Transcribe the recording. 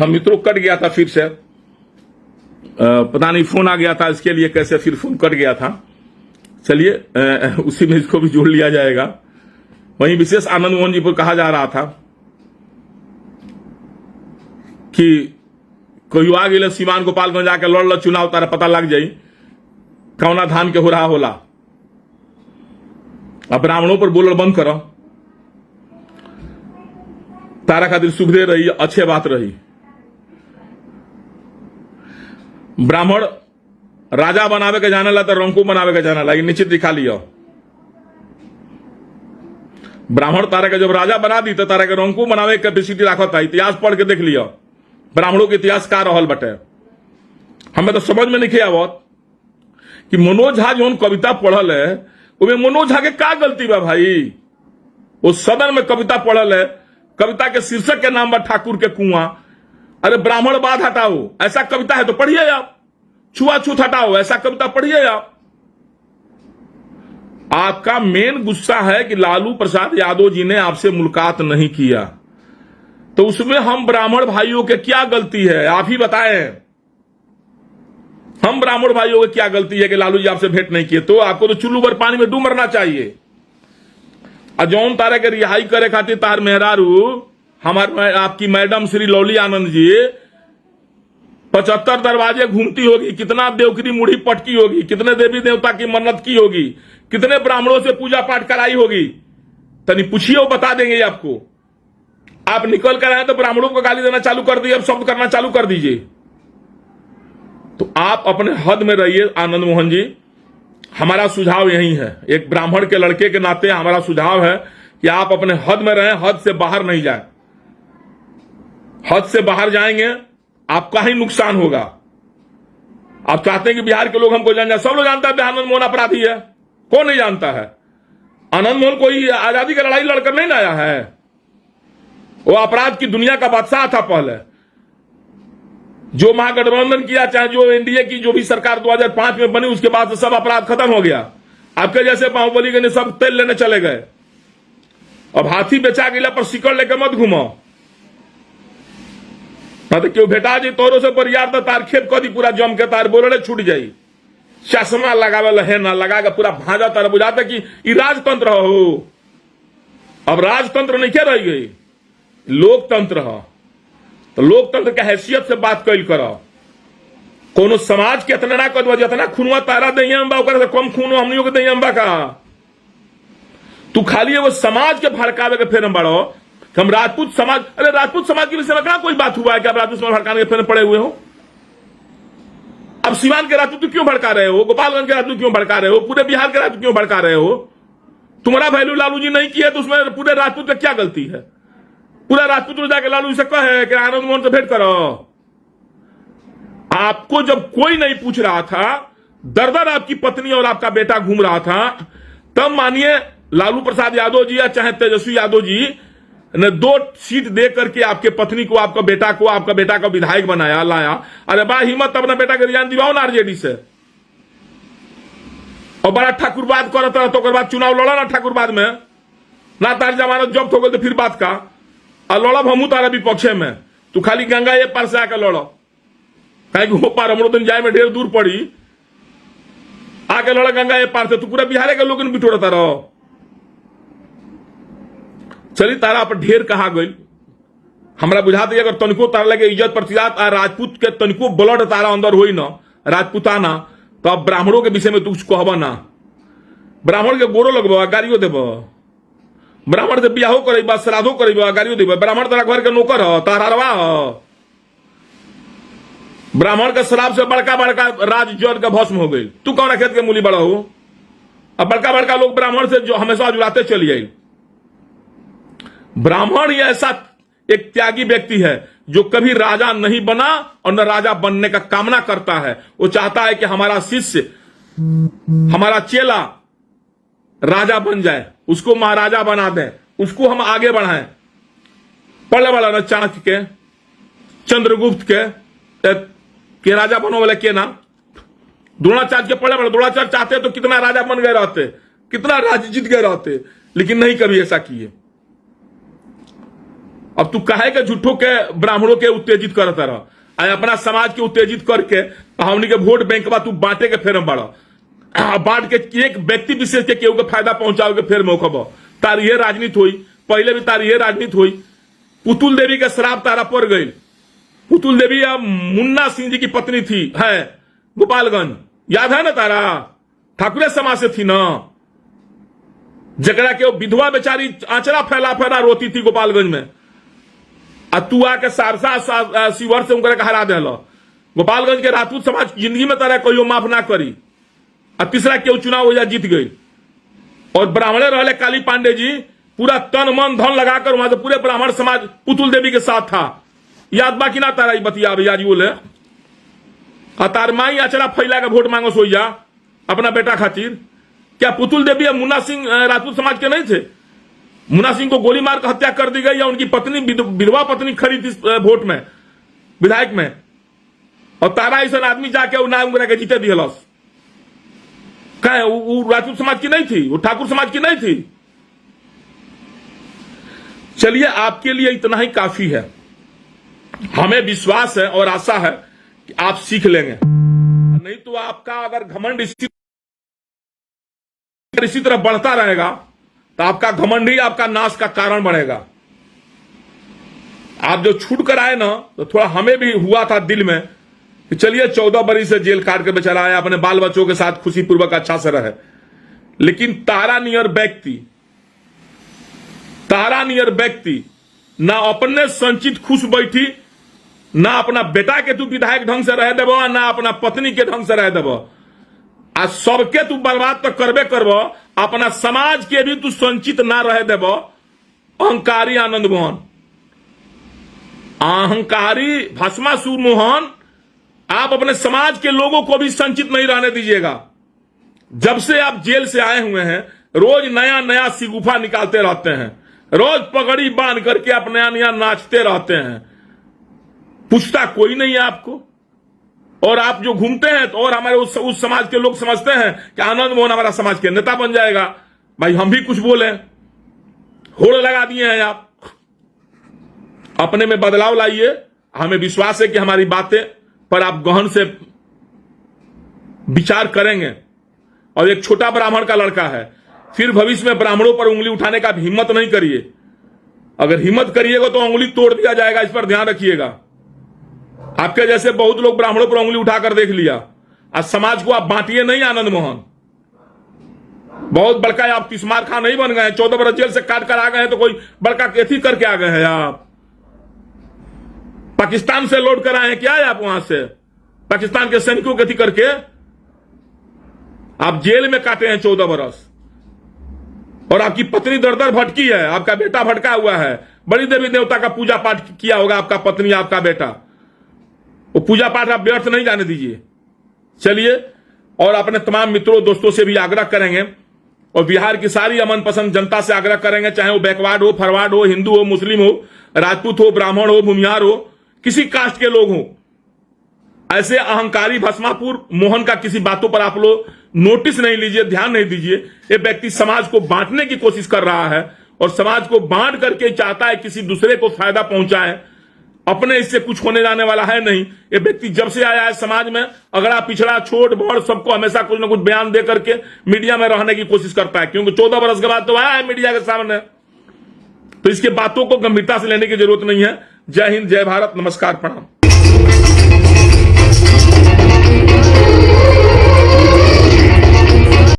हम मित्रों कट गया था फिर से, पता नहीं फोन आ गया था इसके लिए, कैसे फिर फोन कट गया था। चलिए उसी में इसको भी जोड़ लिया जाएगा। वहीं विशेष आनंद मोहन जी पर कहा जा रहा था कि कोई आ गए सीमान गोपालगंज जाके लड़ लो चुनाव, तारा पता लग जाई कौना धान के हो रहा होला। अब ब्राह्मणों पर बोलल बंद करो, तारा खातिर सुखदे रही, अच्छे बात रही। ब्राह्मण राजा बनावे के जाने ला तो रंकू बनावे के जाने ला, निश्चित दिखा लियो। ब्राह्मण तारा के जब राजा बना दी तो तारा के रंकू बनावे के कैपेसिटी रखता। इतिहास पढ़ के देख लियो ब्राह्मणों के इतिहास का रहल बटे। हमें तो समझ में नहीं आवत कि मनोज झा जो कविता पढ़ल है उसमें मनोज झा के का गलती बा भाई। वो सदन में कविता पढ़ल है, कविता के शीर्षक के नाम बा ठाकुर के कुआं। अरे ब्राह्मणवाद हटाओ, ऐसा कविता है तो पढ़िए आप। छुआछूत हटाओ, ऐसा कविता पढ़िए आप। आपका मेन गुस्सा है कि लालू प्रसाद यादव जी ने आपसे मुलाकात नहीं किया, तो उसमें हम ब्राह्मण भाइयों के क्या गलती है आप ही बताएं। हम ब्राह्मण भाइयों की क्या गलती है कि लालू जी आपसे भेंट नहीं किए? तो आपको तो चुल्लू भर पानी में डूब मरना चाहिए। अजौन तारा के रिहाई करे खातिर तार मेहरारू आपकी मैडम श्री लौली आनंद जी 75 दरवाजे घूमती होगी, कितना देवकरी मुढ़ी पटकी होगी, कितने देवी देवता की मन्नत की होगी, कितने ब्राह्मणों से पूजा पाठ कराई होगी, तनी पूछिए वो बता देंगे आपको। आप निकल कर आए तो ब्राह्मणों को गाली देना चालू कर दिए, अब शब्द करना चालू कर दीजिए। तो आप अपने हद में रहिए आनंद मोहन जी। हमारा सुझाव यही है, एक ब्राह्मण के लड़के के नाते हमारा सुझाव है कि आप अपने हद में रहें, हद से बाहर नहीं जाए। हद से बाहर जाएंगे आपका ही नुकसान होगा। आप चाहते हैं कि बिहार के लोग हमको जान जाए, सब लोग जानता है आनंद मोहन अपराधी है, कौन नहीं जानता है? आनंद मोहन कोई आजादी की लड़ाई लड़कर नहीं आया है, वो अपराध की दुनिया का बादशाह था। पहले जो महागठबंधन किया, चाहे जो एनडीए की जो भी सरकार 2005 में बनी, उसके बाद सब अपराध खत्म हो गया। आपके जैसे बाहुबली के सब तेल लेने चले गए। अब हाथी बेचा गया पर सिकड़ लेकर मत घूमो, तो क्यों भेटा जी तोरो से बरियार तो तार खेप कदी पूरा जम के तार बोलने छूट जाई। चश्मा लगावे है ना लगा के पूरा भाजा तार बुझाता कि ई राजतंत्र हो। अब राजतंत्र नहीं क्या रह गई, लोकतंत्र हो। तो लोकतंत्र के हैसियत से बात कैल करो। कोनो समाज के इतना ना कर जितना खूनवा तारा दहिया बा से कम खून हमनियों के दहिया बा का। तू खाली वो समाज के भड़कावे के फेर बढ़ो। हम राजपूत समाज, अरे राजपूत समाज के विषय में कहां कोई बात हुआ है कि आप राजपूत समाज भड़काने के फेर पड़े हुए हो? अब सीवान के राजपूत क्यों भड़का रहे हो? गोपालगंज के राजपूत क्यों भड़का रहे हो? पूरे बिहार के राजपूत क्यों भड़का रहे हो? तुम्हारा वैल्यू लालू जी नहीं किया तो उसमें पूरे राजपूत का क्या गलती है? पूरा राजपूत जाके लालू से कहे कि आनंद मोहन से भेंट करो। आपको जब कोई नहीं पूछ रहा था, दर दर आपकी पत्नी और आपका बेटा घूम रहा था, तब मानिए लालू प्रसाद यादव जी या चाहे तेजस्वी यादव जी ने 2 सीट दे करके आपके पत्नी को, आपका बेटा को विधायक बनाया, लाया। अरे बड़ा हिम्मत, अपना बेटा के रिजाइन दिवाओ ना आरजेडी से। और बड़ा ठाकुरवाद करता रहा, तो बाद चुनाव लड़ा ना ठाकुरवाद में ना, तार जमानत जब्त हो गई तो फिर बात का। और लड़ब हमू तारा विपक्षे में, तू खाली गंगा ये पार से आकर लड़ो, कहीं हो पार हमरो दिन जाए में ढेर दूर पड़ी, आके लड़ा गंगा ये पार से, तू पूरा बिहार के लोग बिठोरता रहो। चली तारा पर ढेर कहा गई, हमरा बुझा दी अगर तनिको तारा लगे इज्जत प्रतिजात आ राजपूत के तनिको ब्लड तारा अंदर होई ना राजपूताना, तो अब ब्राह्मणों के विषय में तू कुछ कहबा ना। ब्राह्मण के गोरो लगबा, गाड़ियों देब, ब्राह्मण से बियाहो करेबा, श्राद्धो करेबा, गाड़ियों देबा। ब्राह्मण तारा घर के नौकर हो, तारवा हो। ब्राह्मण के श्राप से बड़का बड़का राज जड़ का भस्म हो गई। तू कौन खेत के मूली बड़ा हो? अब बड़का बड़का लोग ब्राह्मण से जो हमेशा जुड़ाते चली आई। ब्राह्मण ही ऐसा एक त्यागी व्यक्ति है जो कभी राजा नहीं बना और न राजा बनने का कामना करता है। वो चाहता है कि हमारा शिष्य, हमारा चेला राजा बन जाए, उसको महाराजा बना दें, उसको हम आगे बढ़ाएं। पढ़ने वाला न चाणक्य के, चंद्रगुप्त के राजा बनो वाले के ना, द्रोणाचार्य के पढ़ने वाले। द्रोणाचार्य चाहते तो कितना राजा बन गए रहते, कितना राज्य जीत गए रहते, लेकिन नहीं कभी ऐसा किए। अब तू काहे के झूठों के ब्राह्मणों के उत्तेजित करता रह, अपना समाज के उत्तेजित करके हमनी के वोट बैंक बा तू बांटे के फेर में बढ़, बांट के एक व्यक्ति विशेष के केहू के फायदा पहुंचाओ के फेर में खब तारी ये राजनीति हुई। पहले भी तारी ये राजनीति हुई। पुतुल देवी का श्राप तारा पड़ गई। पुतुल देवी या मुन्ना सिंह जी की पत्नी थी, है गोपालगंज, याद है ना तारा? ठाकुरे समाज से थी ना, जकरा के विधवा बेचारी आंचरा फैला फैला रोती थी गोपालगंज में। तू आके सारसा शिवर से उनका हरा दे। गोपालगंज के राजपूत समाज जिंदगी में तारा कोई माफ ना करी। तीसरा केहू चुनाव हो जा जीत गई। और ब्राह्मणे रहले काली पांडे जी, पूरा तन मन धन लगाकर वहां से पूरे ब्राह्मण समाज पुतुल देवी के साथ था। याद बाकी ना तारा बतिया भैया जी बोले तार माई अचरा फैला के वोट मांगो सोई जा अपना बेटा खातिर। क्या पुतुल देवी या मुन्ना सिंह राजपूत समाज के नहीं थे? मुन्ना सिंह को गोली मार कर हत्या कर दी गई या उनकी पत्नी विधवा पत्नी खड़ी थी वोट में, विधायक में, और तारा ऐसा आदमी जाके नाम के जीते दिलस। क्या वो राजपूत समाज की नहीं थी? वो ठाकुर समाज की नहीं थी? चलिए, आपके लिए इतना ही काफी है। हमें विश्वास है और आशा है कि आप सीख लेंगे। नहीं तो आपका अगर घमंड इसी तरह बढ़ता रहेगा तो आपका घमंड ही आपका नाश का कारण बनेगा। आप जो छूट कर आए ना, तो थोड़ा हमें भी हुआ था दिल में कि चलिए 14 बरी से जेल काट के बेचारा आया, अपने बाल बच्चों के साथ खुशी पूर्वक अच्छा से रहे। लेकिन तारा नियर व्यक्ति ना अपने संचित खुश बैठी, ना अपना बेटा के तू विधायक ढंग से रह देबो, ना अपना पत्नी के ढंग से रह देबो। आज सबके तू बर्बाद तो करबे करबो, अपना समाज के भी तू संचित ना रह देबो। अहंकारी आनंद मोहन, अहंकारी भस्मासुर मोहन, आप अपने समाज के लोगों को भी संचित नहीं रहने दीजिएगा। जब से आप जेल से आए हुए हैं, रोज नया नया सिगुफा निकालते रहते हैं, रोज पगड़ी बांध करके आप नया नया नाचते रहते हैं। पूछता कोई नहीं है आपको। और आप जो घूमते हैं तो और हमारे उस समाज के लोग समझते हैं कि आनंद मोहन हमारा समाज के नेता बन जाएगा। भाई हम भी कुछ बोले, होड़ लगा दिए हैं आप। अपने में बदलाव लाइए। हमें विश्वास है कि हमारी बातें पर आप गहन से विचार करेंगे। और एक छोटा ब्राह्मण का लड़का है, फिर भविष्य में ब्राह्मणों पर उंगली उठाने का हिम्मत नहीं करिए। अगर हिम्मत करिएगा तो उंगली तोड़ दिया जाएगा, इस पर ध्यान रखिएगा। आपके जैसे बहुत लोग ब्राह्मणों पर उंगली उठाकर देख लिया। आज समाज को आप बांटिए नहीं। आनंद मोहन बहुत बड़का आप तिस्मार खां नहीं बन गए। 14 बरस जेल से काट कर आ गए हैं तो कोई बड़का केथी करके आ गए हैं? आप पाकिस्तान से लौट कर आए हैं क्या? आप वहां से पाकिस्तान के सैनिकों केथी करके आप जेल में काटे हैं 14 बरस। और आपकी पत्नी दर दर भटकी है, आपका बेटा भटका हुआ है। बड़ी देवी देवता का पूजा पाठ किया होगा आपका पत्नी, आपका बेटा। वो पूजा पाठ आप व्यर्थ नहीं जाने दीजिए। चलिए, और अपने तमाम मित्रों दोस्तों से भी आग्रह करेंगे, और बिहार की सारी अमन पसंद जनता से आग्रह करेंगे, चाहे वो बैकवर्ड हो, फॉरवर्ड हो, हिंदू हो, मुस्लिम हो, राजपूत हो, ब्राह्मण हो, भूमिहार हो, किसी कास्ट के लोग हो, ऐसे अहंकारी भस्मापुर मोहन का किसी बातों पर आप लोग नोटिस नहीं लीजिए, ध्यान नहीं दीजिए। ये व्यक्ति समाज को बांटने की कोशिश कर रहा है और समाज को बांट करके चाहता है किसी दूसरे को फायदा पहुंचाए। अपने इससे कुछ होने जाने वाला है नहीं। ये व्यक्ति जब से आया है समाज में, अगड़ा पिछड़ा छोट बड़ सबको हमेशा कुछ ना कुछ बयान दे करके मीडिया में रहने की कोशिश करता है, क्योंकि 14 बरस के बाद तो आया है मीडिया के सामने। तो इसके बातों को गंभीरता से लेने की जरूरत नहीं है। जय हिंद, जय भारत, नमस्कार, प्रणाम।